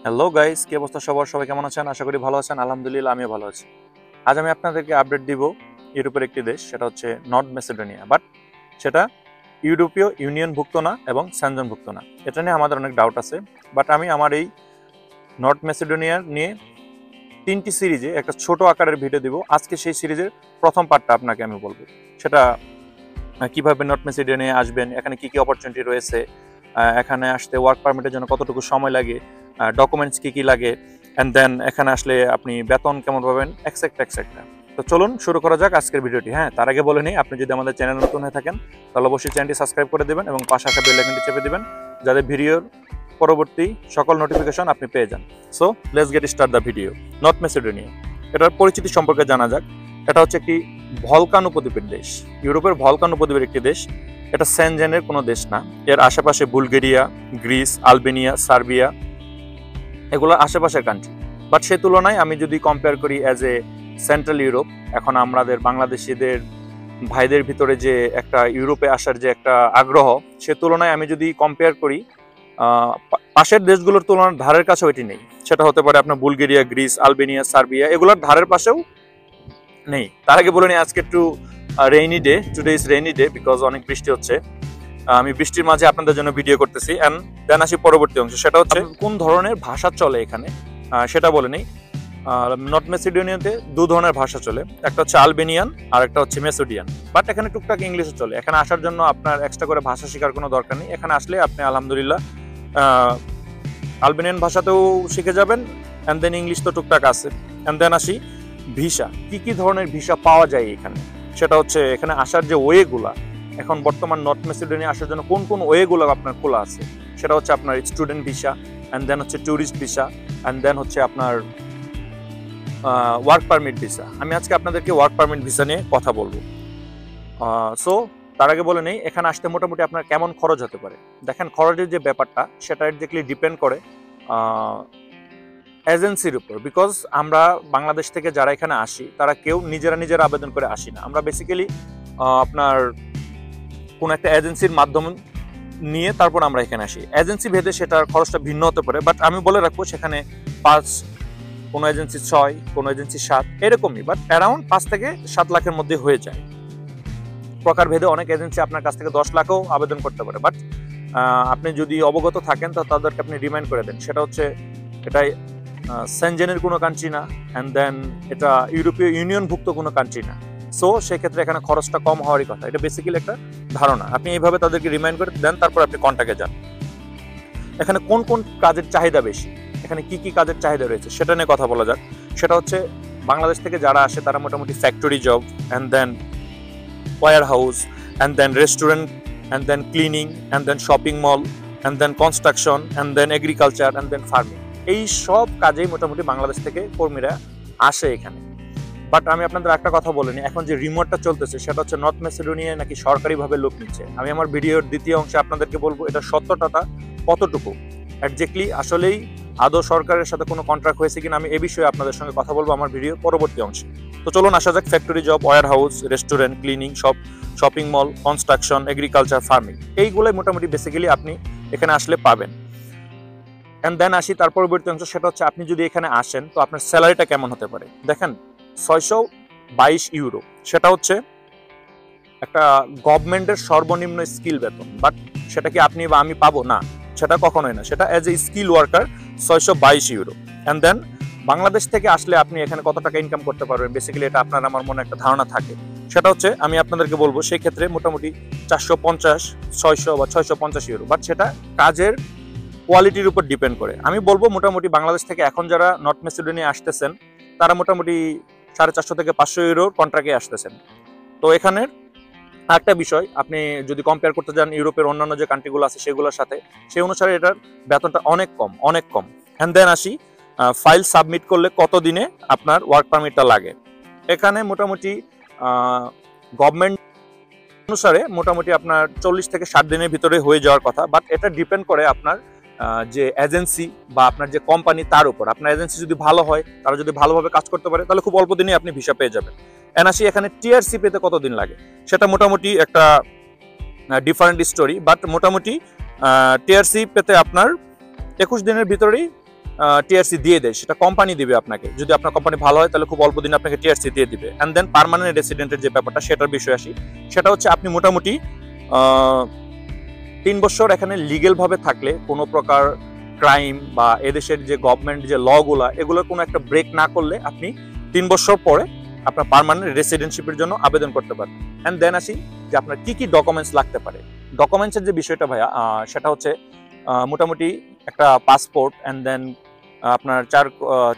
Hello guys, কি অবস্থা সবার? সবাই কেমন আছেন? আশা করি ভালো আছেন। আলহামদুলিল্লাহ, আমিও ভালো আছি। আজ আমি আপনাদেরকে আপডেট দিব ইউরোপের একটি দেশ, সেটা হচ্ছে নর্থ মেসিডোনিয়া। বাট সেটা ইউরোপীয় ইউনিয়নভুক্ত না এবং সেনজনভুক্ত না। এটা নিয়ে আমাদের অনেক ডাউট আছে। বাট আমি আমার এই নর্থ মেসিডোনিয়ার নিয়ে 3টি সিরিজে একটা ছোট আকারের ভিডিও দিব। আজকে সেই সিরিজের প্রথম পার্টটা আপনাকে আমি বলবো। সেটা কিভাবে নর্থ মেসিডোনিয়া আসবেন, এখানে কি কি অপরচুনিটি রয়েছে, এখানে আসতে ওয়ার্ক পারমিটের জন্য কতটুকু সময় লাগে, ডকুমেন্টস কি কি লাগে, অ্যান্ড দেন এখানে আসলে আপনি বেতন কেমন পাবেন, এক্সেট্রা। তো চলুন শুরু করা যাক আজকের ভিডিওটি। হ্যাঁ, তার আগে বলে নিই, আপনি যদি আমাদের চ্যানেল নতুন হয়ে থাকেন তাহলে অবশ্যই চ্যানেলটি সাবস্ক্রাইব করে দেবেন এবং পাশে আসা বেল আইকনটি চেপে দেবেন, যাতে ভিডিওর পরবর্তী সকল নোটিফিকেশন আপনি পেয়ে যান। So let's get start the video. North Macedonia, এটার পরিচিতি সম্পর্কে জানা যাক। এটা হচ্ছে একটি ভলকান উপদ্বীপের দেশ, ইউরোপের ভলকান উপদ্বীপের একটি দেশ। এটা সেনজেনের কোনো দেশ না। এর আশেপাশে বুলগেরিয়া, গ্রিস, আলবেনিয়া, সার্বিয়া, এগুলো আশেপাশের কান্ট্রি। বাট সে তুলনায় আমি যদি কম্পেয়ার করি অ্যাজ এ সেন্ট্রাল ইউরোপ, এখন আমাদের বাংলাদেশিদের ভাইদের ভিতরে যে একটা ইউরোপে আসার যে একটা আগ্রহ, সে তুলনায় আমি যদি কম্পেয়ার করি, পাশের দেশগুলোর তুলনায় ধারের কাছেও এটি নেই। সেটা হতে পারে আপনার বুলগেরিয়া, গ্রিস, আলবেনিয়া, সার্বিয়া, এগুলোর ধারের পাশেও নেই। তার আগে বলে নিই, আজকে একটু rainy day, today is rainy day because অনেক বৃষ্টি হচ্ছে। আমি বৃষ্টির মাঝে আপনাদের জন্য ভিডিও করতেছি। অ্যান্ড দেন আসি পরবর্তী অংশ, সেটা হচ্ছে কোন ধরনের ভাষা চলে এখানে, সেটা বলে নেই। নর্থ মেসিডোনিয়াতে দু ধরনের ভাষা চলে, একটা হচ্ছে আলবেনিয়ান আর একটা হচ্ছে মেসোডিয়ান। বাট এখানে টুকটাক ইংলিশও চলে। এখানে আসার জন্য আপনার এক্সট্রা করে ভাষা শেখার কোনো দরকার নেই। এখানে আসলে আপনি আলহামদুলিল্লাহ আলবেনিয়ান ভাষাতেও শিখে যাবেন, অ্যান্ড দেন ইংলিশ তো টুকটাক আছে। অ্যান্ড দেন আসি ভিসা, কি কি ধরনের ভিসা পাওয়া যায় এখানে, সেটা হচ্ছে এখানে আসার যে ওয়েগুলা, এখন বর্তমান নর্থ মেসিডোনিয়া আসার জন্য কোন কোন ওয়েগুলো আপনার খোলা আছে, সেটা হচ্ছে আপনার স্টুডেন্ট ভিসা, অ্যান্ড দেন হচ্ছে ট্যুরিস্ট ভিসা, অ্যান্ড দেন হচ্ছে আপনার ওয়ার্ক পারমিট ভিসা। আমি আজকে আপনাদেরকে ওয়ার্ক পারমিট ভিসা নিয়ে কথা বলবো। সো তার আগে বলে নেই, এখানে আসতে মোটামুটি আপনার কেমন খরচ হতে পারে। দেখেন, খরচের যে ব্যাপারটা সেটা এক্স্যাক্টলি ডিপেন্ড করে এজেন্সির উপর। বিকজ আমরা বাংলাদেশ থেকে যারা এখানে আসি তারা কেউ নিজেরা আবেদন করে আসি না। আমরা বেসিক্যালি আপনার কোনো একটা এজেন্সির মাধ্যমে নিয়ে তারপর আমরা এখানে আসি। এজেন্সি ভেদে সেটার খরচটা ভিন্ন হতে পারে। বাট আমি বলে রাখবো, সেখানে 5, কোনো এজেন্সি 6, কোনো এজেন্সি 7, এরকমই। বাট অ্যারাউন্ড 5 থেকে 7 লাখের মধ্যে হয়ে যায়। প্রকার ভেদে অনেক এজেন্সি আপনার কাছ থেকে 10 লাখও আবেদন করতে পারে। বাট আপনি যদি অবগত থাকেন তো তাদেরকে আপনি রিমাইন্ড করে দেন, সেটা হচ্ছে এটাই সেনজেনের কোনো কান্ট্রি না, অ্যান্ড দেন এটা ইউরোপীয় ইউনিয়নভুক্ত কোনো কান্ট্রি না। সো সেক্ষেত্রে এখানে খরচটা কম হওয়ারই কথা। এটা বেসিক্যালি একটা ধারণা। আপনি এইভাবে তাদেরকে রিমাইন্ড করে দেন, তারপর আপনি কন্ট্যাক্টে যান। এখানে কোন কোন কাজের চাহিদা বেশি, এখানে কি কি কাজের চাহিদা রয়েছে সেটা নিয়ে কথা বলা যাক। সেটা হচ্ছে বাংলাদেশ থেকে যারা আসে তারা মোটামুটি factory job, and then warehouse, and then restaurant, and then cleaning, and then shopping mall, and then construction, and then agriculture, and then farming. এই সব কাজেই মোটামুটি বাংলাদেশ থেকে কর্মীরা আসে এখানে। বাট আমি আপনাদের একটা কথা বলিনি, এখন যে রিমোটটা চলতেছে সেটা হচ্ছে নর্থ মেসিডোনিয়ায় নাকি সরকারিভাবে লোক নিচ্ছে। আমি আমার ভিডিওর দ্বিতীয় অংশে আপনাদেরকে বলবো এটা সত্যটা কতটুকু একজ্যাক্টলি, আসলেই আদৌ সরকারের সাথে কোনো কন্ট্রাক্ট হয়েছে কিনা, আমি এ বিষয়ে আপনাদের সঙ্গে কথা বলবো আমার ভিডিও পরবর্তী অংশে। তো চলুন আসা যাক factory job, warehouse, restaurant, cleaning, shopping mall, construction, agriculture, farming, এইগুলোই মোটামুটি বেসিক্যালি আপনি এখানে আসলে পাবেন। অ্যান্ড দেন আসি তার পরবর্তী অংশ, সেটা হচ্ছে আপনি যদি এখানে আসেন তো আপনার স্যালারিটা কেমন হতে পারে। দেখেন, 622 ইউরো, সেটা হচ্ছে একটা গভর্নমেন্টের সর্বনিম্ন স্কিল বেতন। বাট সেটা কি আপনি বা আমি পাবো না, সেটা কখনোই না। সেটা as a skill worker 622 euro. And then Bangladesh থেকে আসলে আপনি এখানে কত টাকা ইনকাম করতে পারবেন, বেসিক্যালি এটা আপনার আমার মনে একটা ধারণা থাকে। সেটা হচ্ছে আমি আপনাদেরকে বলবো সেই ক্ষেত্রে মোটামুটি 450, 600 বা 650 ইউরো। বাট সেটা কাজের কোয়ালিটির উপর ডিপেন্ড করে। আমি বলবো মোটামুটি বাংলাদেশ থেকে এখন যারা নর্থ মেসিডোনিয়া আসতেছেন তারা মোটামুটি 450 থেকে 500 ইউরোর কন্ট্রাক্টে আসতেছেন। তো এখানের একটা বিষয়, আপনি যদি কম্পেয়ার করতে যান ইউরোপের অন্যান্য যে কান্ট্রিগুলো আছে সেগুলোর সাথে, সেই অনুসারে এটার বেতনটা অনেক কম। অ্যান্ড দেন আসি ফাইল সাবমিট করলে কত দিনে আপনার ওয়ার্ক পারমিটটা লাগে। এখানে মোটামুটি গভর্নমেন্ট অনুসারে মোটামুটি আপনার 40 থেকে 60 দিনের ভিতরে হয়ে যাওয়ার কথা। বাট এটা ডিপেন্ড করে আপনার যে এজেন্সি বা আপনার যে কোম্পানি তার উপর। আপনার এজেন্সি যদি ভালো হয়, তারা যদি ভালোভাবে কাজ করতে পারে, তাহলে খুব অল্প দিনে আপনি ভিসা পেয়ে যাবেন। এনআসি এখানে টিআরসি পেতে কতদিন লাগে সেটা মোটামুটি একটা ডিফারেন্ট স্টোরি। বাট মোটামুটি টিআরসি পেতে আপনার 21 দিনের ভিতরেই টিআরসি দিয়ে দেয়, সেটা কোম্পানি দিবে আপনাকে। যদি আপনার কোম্পানি ভালো হয় তাহলে খুব অল্প দিনে আপনাকে টিআরসি দিয়ে দিবে। অ্যান্ড দেন পার্মানেন্ট রেসিডেন্টের যে ব্যাপারটা, সেটার বিষয় আসি। সেটা হচ্ছে আপনি মোটামুটি 3 বছর এখানে লিগেল ভাবে থাকলে, কোনো প্রকার ক্রাইম বা এদেশের যে গভর্নমেন্ট যে লগুলা, এগুলোর কোনো একটা ব্রেক না করলে আপনি 3 বছর পরে আপনার পার্মানেন্ট রেসিডেন্টশিপের জন্য আবেদন করতে পারবেন। অ্যান্ড দেন আসি যে আপনার কি কি ডকুমেন্টস লাগতে পারে। ডকুমেন্টসের যে বিষয়টা ভাইয়া, সেটা হচ্ছে মোটামুটি একটা পাসপোর্ট, অ্যান্ড দেন আপনার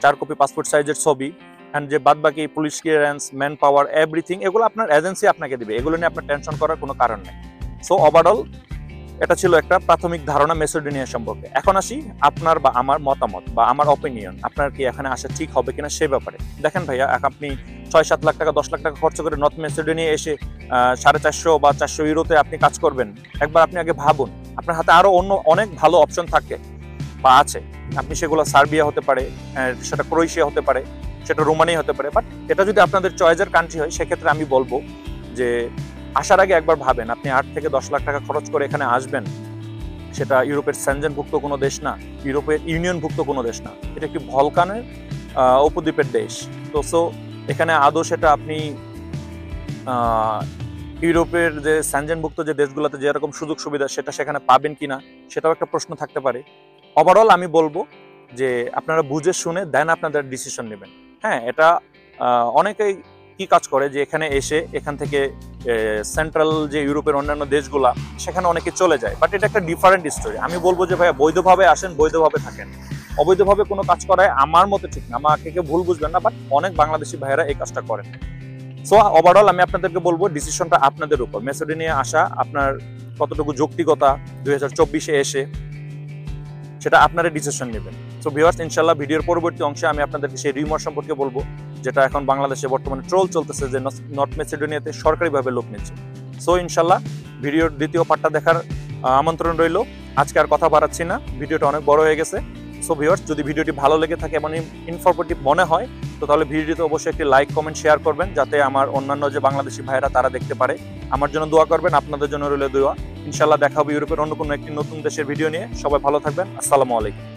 4 কপি পাসপোর্ট সাইজের ছবি, অ্যান্ড যে বাদ বাকি police clearance, man power, everything, এগুলো আপনার এজেন্সি আপনাকে দিবে। এগুলো নিয়ে আপনার টেনশন করার কোনো কারণ নেই। সো ওভারঅল এটা ছিল একটা প্রাথমিক ধারণা মেসিডোনিয়া সম্পর্কে। এখন আসি আপনার বা আমার মতামত বা আমার অপিনিয়ন, আপনার কি এখানে আসা ঠিক হবে কিনা সে ব্যাপারে। দেখেন ভাইয়া, আপনি 6-7 লাখ টাকা 10 লাখ টাকা খরচ করে নর্থ মেসিডোনিয়া এসে 450 বা 400 ইউরোতে আপনি কাজ করবেন, একবার আপনি আগে ভাবুন। আপনার হাতে আরো অন্য অনেক ভালো অপশন থাকে বা আছে। আপনি সেগুলো সার্বিয়া হতে পারে, সেটা ক্রোয়েশিয়া হতে পারে, সেটা রোমানিয়া হতে পারে। বাট এটা যদি আপনাদের চয়েসের কান্ট্রি হয়, সেক্ষেত্রে আমি বলবো যে আসার আগে একবার ভাবেন। আপনি 8 থেকে 10 লাখ টাকা খরচ করে এখানে আসবেন, সেটা ইউরোপের সেনজেনভুক্ত কোনো দেশ না, ইউরোপের ইউনিয়নভুক্ত কোনো দেশ না, এটা একটি ভলকানের উপদ্বীপের দেশ। তো সো এখানে আদৌ সেটা আপনি ইউরোপের যে সেনজেনভুক্ত যে দেশগুলোতে যেরকম সুযোগ সুবিধা, সেটা সেখানে পাবেন কিনা, সেটাও একটা প্রশ্ন থাকতে পারে। ওভারঅল আমি বলবো যে আপনারা বুঝে শুনে দেন আপনাদের ডিসিশন নেবেন। হ্যাঁ, এটা অনেকেই কি কাজ করে যে এখানে এসে এখান থেকে সেন্ট্রাল যে ইউরোপের অন্যান্য দেশগুলা, সেখানে অনেকে চলে যায়। বাট এটা একটা ডিফারেন্ট স্টোরি। আমি বলবো যে ভাইয়া, বৈধভাবে আসেন, বৈধভাবে থাকেন। অবৈধভাবে কোনো কাজ করায় আমার মতে ঠিক না। আমাকে কেউ ভুল বুঝবেন না, বাট অনেক বাংলাদেশি ভাইয়েরা এই কাজটা করেন। সো ওভারঅল আমি আপনাদেরকে বলবো, ডিসিশনটা আপনাদের উপর। মেসিডোনিয়া আসা আপনার কতটুকু যৌক্তিকতা 2024-এ এসে, সেটা আপনারা ডিসিশন নেবেন। সো ভিউয়ার্স, ইনশাআল্লাহ ভিডিওর পরবর্তী অংশে আমি আপনাদেরকে সেই রিউমার সম্পর্কে বলবো, যেটা এখন বাংলাদেশে বর্তমানে ট্রোল চলতেছে যে নর্থ মেসিডোনিয়াতে সরকারিভাবে লোক নিচ্ছে। সো ইনশাআল্লাহ ভিডিওর দ্বিতীয় পার্টটা দেখার আমন্ত্রণ রইল। আজকে আর কথা বাড়াচ্ছি না, ভিডিওটা অনেক বড় হয়ে গেছে। সো ভিউয়ার্স, যদি ভিডিওটি ভালো লেগে থাকে এবং ইনফরমেটিভ মনে হয়, তো তাহলে ভিডিওতে অবশ্যই একটি লাইক, কমেন্ট, শেয়ার করবেন, যাতে আমার অন্যান্য যে বাংলাদেশি ভাইয়েরা তারা দেখতে পারে। আমার জন্য দোয়া করবেন, আপনাদের জন্য রইল দোয়া। ইনশাআল্লাহ দেখা হবে ইউরোপের অন্য কোনো একটি নতুন দেশের ভিডিও নিয়ে। সবাই ভালো থাকবেন। আসসালামু আলাইকুম।